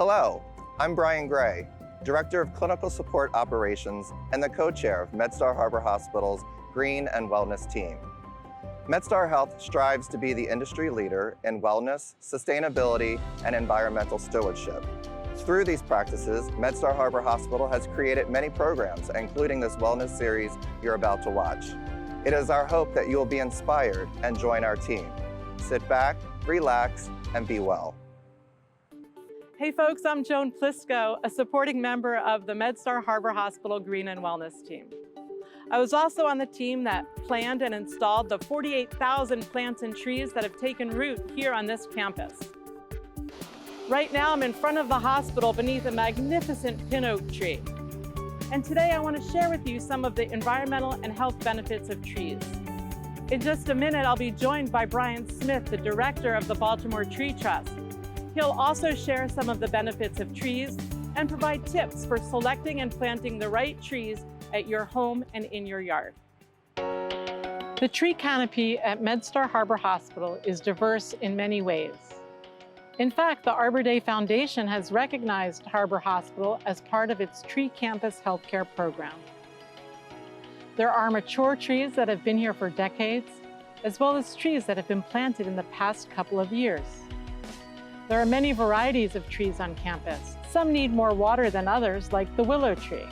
Hello, I'm Brian Gray, Director of Clinical Support Operations and the co-chair of MedStar Harbor Hospital's Green and Wellness team. MedStar Health strives to be the industry leader in wellness, sustainability, and environmental stewardship. Through these practices, MedStar Harbor Hospital has created many programs, including this wellness series you're about to watch. It is our hope that you will be inspired and join our team. Sit back, relax, and be well. Hey folks, I'm Joan Plisco, a supporting member of the MedStar Harbor Hospital Green and Wellness team. I was also on the team that planned and installed the 48,000 plants and trees that have taken root here on this campus. Right now I'm in front of the hospital beneath a magnificent pin oak tree. And today I want to share with you some of the environmental and health benefits of trees. In just a minute, I'll be joined by Brian Smith, the director of the Baltimore Tree Trust. He'll also share some of the benefits of trees and provide tips for selecting and planting the right trees at your home and in your yard. The tree canopy at MedStar Harbor Hospital is diverse in many ways. In fact, the Arbor Day Foundation has recognized Harbor Hospital as part of its Tree Campus Healthcare program. There are mature trees that have been here for decades, as well as trees that have been planted in the past couple of years. There are many varieties of trees on campus. Some need more water than others, like the willow tree.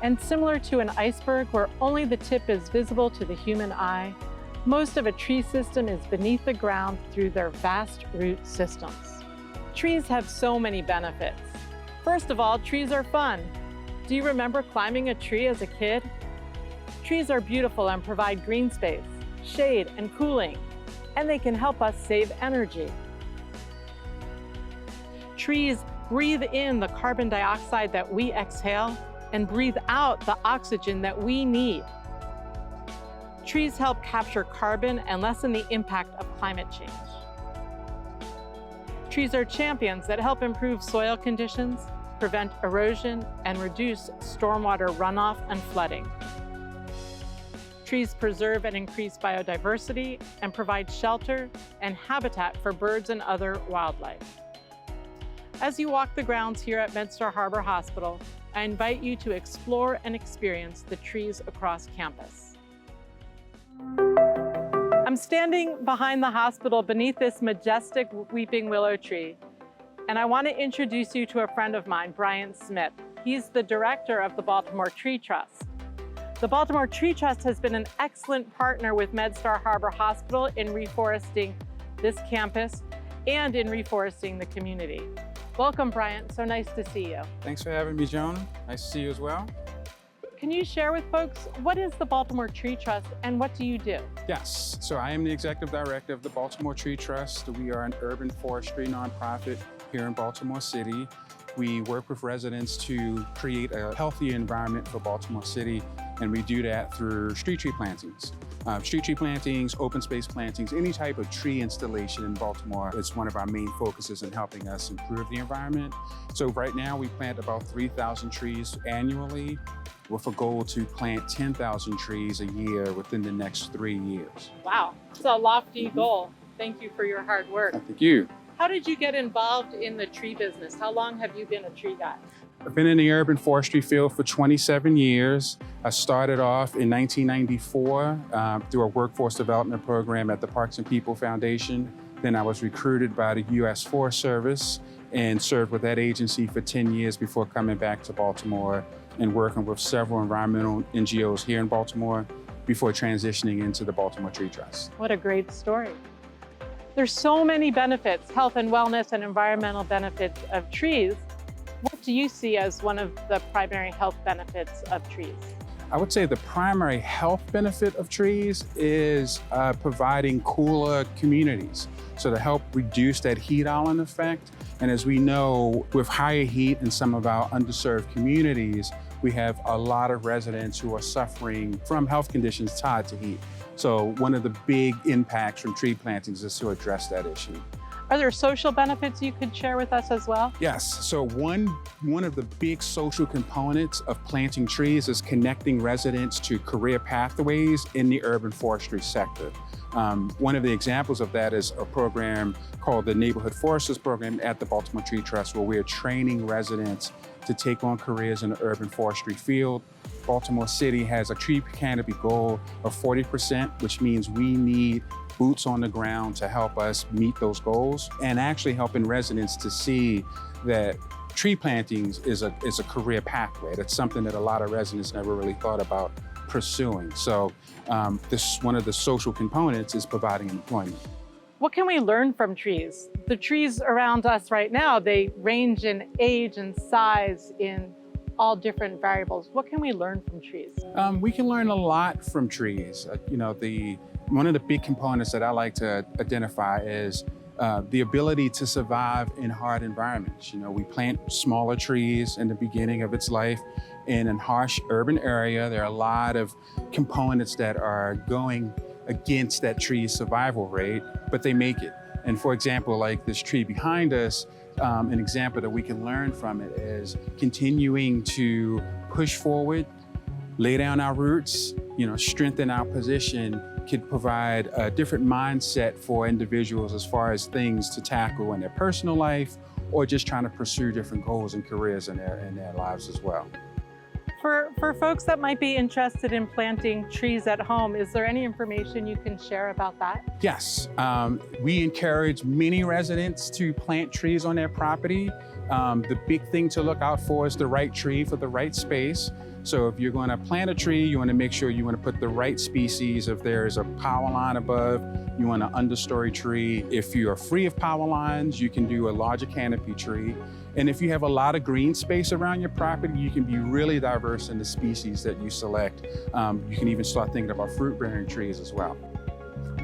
And similar to an iceberg where only the tip is visible to the human eye, most of a tree system is beneath the ground through their vast root systems. Trees have so many benefits. First of all, trees are fun. Do you remember climbing a tree as a kid? Trees are beautiful and provide green space, shade, and cooling, and they can help us save energy. Trees breathe in the carbon dioxide that we exhale and breathe out the oxygen that we need. Trees help capture carbon and lessen the impact of climate change. Trees are champions that help improve soil conditions, prevent erosion, and reduce stormwater runoff and flooding. Trees preserve and increase biodiversity and provide shelter and habitat for birds and other wildlife. As you walk the grounds here at MedStar Harbor Hospital, I invite you to explore and experience the trees across campus. I'm standing behind the hospital beneath this majestic weeping willow tree, and I want to introduce you to a friend of mine, Brian Smith. He's the director of the Baltimore Tree Trust. The Baltimore Tree Trust has been an excellent partner with MedStar Harbor Hospital in reforesting this campus and in reforesting the community. Welcome, Brian. So nice to see you. Thanks for having me, Joan. Nice to see you as well. Can you share with folks, what is the Baltimore Tree Trust and what do you do? Yes, so I am the executive director of the Baltimore Tree Trust. We are an urban forestry nonprofit here in Baltimore City. We work with residents to create a healthier environment for Baltimore City, and we do that through street tree plantings. Street tree plantings, open space plantings, any type of tree installation in Baltimore is one of our main focuses in helping us improve the environment. So right now we plant about 3,000 trees annually with a goal to plant 10,000 trees a year within the next 3 years. Wow, it's a lofty goal. Thank you for your hard work. Thank you. How did you get involved in the tree business? How long have you been a tree guy? I've been in the urban forestry field for 27 years. I started off in 1994 through a workforce development program at the Parks and People Foundation. Then I was recruited by the U.S. Forest Service and served with that agency for 10 years before coming back to Baltimore and working with several environmental NGOs here in Baltimore before transitioning into the Baltimore Tree Trust. What a great story. There's so many benefits, health and wellness and environmental benefits of trees. What do you see as one of the primary health benefits of trees? I would say the primary health benefit of trees is providing cooler communities. So to help reduce that heat island effect. And as we know, with higher heat in some of our underserved communities, we have a lot of residents who are suffering from health conditions tied to heat. So one of the big impacts from tree plantings is to address that issue. Are there social benefits you could share with us as well? Yes, so one of the big social components of planting trees is connecting residents to career pathways in the urban forestry sector. One of the examples of that is a program called the Neighborhood Foresters Program at the Baltimore Tree Trust, where we're training residents to take on careers in the urban forestry field. Baltimore City has a tree canopy goal of 40%, which means we need boots on the ground to help us meet those goals, and actually helping residents to see that tree plantings is a career pathway. That's something that a lot of residents never really thought about pursuing. So this one of the social components is providing employment. What can we learn from trees? The trees around us right now, they range in age and size in all different variables. What can we learn from trees? We can learn a lot from trees. One of the big components that I like to identify is the ability to survive in hard environments. We plant smaller trees in the beginning of its life in a harsh urban area. There are a lot of components that are going against that tree's survival rate, but they make it. And for example, like this tree behind us, an example that we can learn from it is continuing to push forward, lay down our roots, strengthen our position, could provide a different mindset for individuals as far as things to tackle in their personal life or just trying to pursue different goals and careers in their lives as well. For folks that might be interested in planting trees at home, is there any information you can share about that? Yes, we encourage many residents to plant trees on their property. The big thing to look out for is the right tree for the right space. So if you're going to plant a tree, you want to make sure you want to put the right species. If there's a power line above, you want an understory tree. If you are free of power lines, you can do a larger canopy tree. And if you have a lot of green space around your property, you can be really diverse in the species that you select. You can even start thinking about fruit-bearing trees as well.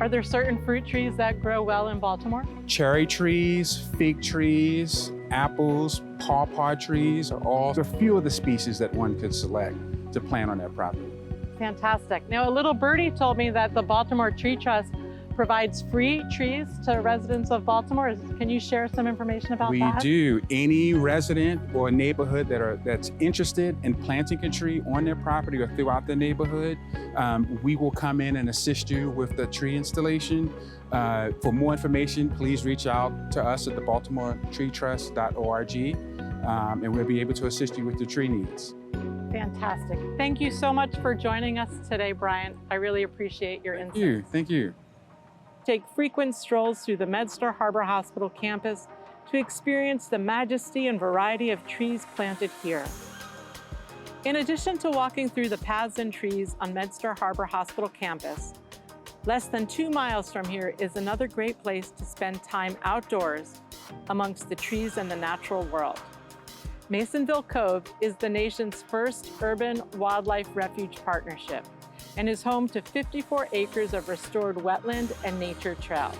Are there certain fruit trees that grow well in Baltimore? Cherry trees, fig trees, apples, pawpaw trees are all a few of the species that one could select to plant on their property. Fantastic. Now, a little birdie told me that the Baltimore Tree Trust provides free trees to residents of Baltimore. Can you share some information about that? We do. Any resident or neighborhood that's interested in planting a tree on their property or throughout the neighborhood, we will come in and assist you with the tree installation. For more information, please reach out to us at the baltimoretreetrust.org, and we'll be able to assist you with your tree needs. Fantastic. Thank you so much for joining us today, Brian. I really appreciate your insights. Thank you. Take frequent strolls through the MedStar Harbor Hospital campus to experience the majesty and variety of trees planted here. In addition to walking through the paths and trees on MedStar Harbor Hospital campus, less than 2 miles from here is another great place to spend time outdoors amongst the trees and the natural world. Masonville Cove is the nation's first urban wildlife refuge partnership and is home to 54 acres of restored wetland and nature trails.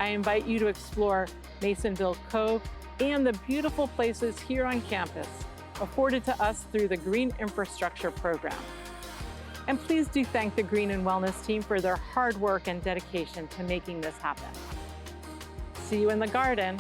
I invite you to explore Masonville Cove and the beautiful places here on campus afforded to us through the Green Infrastructure Program. And please do thank the Green and Wellness team for their hard work and dedication to making this happen. See you in the garden.